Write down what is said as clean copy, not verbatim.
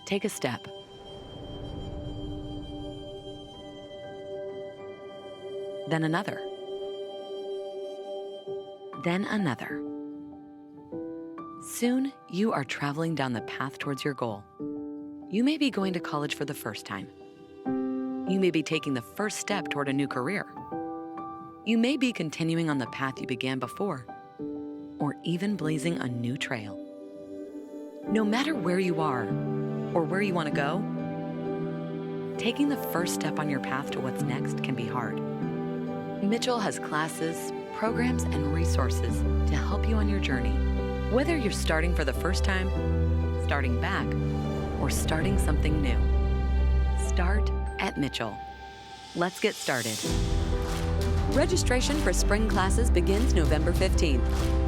Take a step. Then another. Then another. Soon, you are traveling down the path towards your goal. You may be going to college for the first time. You may be taking the first step toward a new career. You may be continuing on the path you began before, or even blazing a new trail. No matter where you are or where you want to go, taking the first step on your path to what's next can be hard. Mitchell has classes, programs, and resources to help you on your journey. Whether you're starting for the first time, starting back, or starting something new. Start at Mitchell. Let's get started. Registration for spring classes begins November 15th.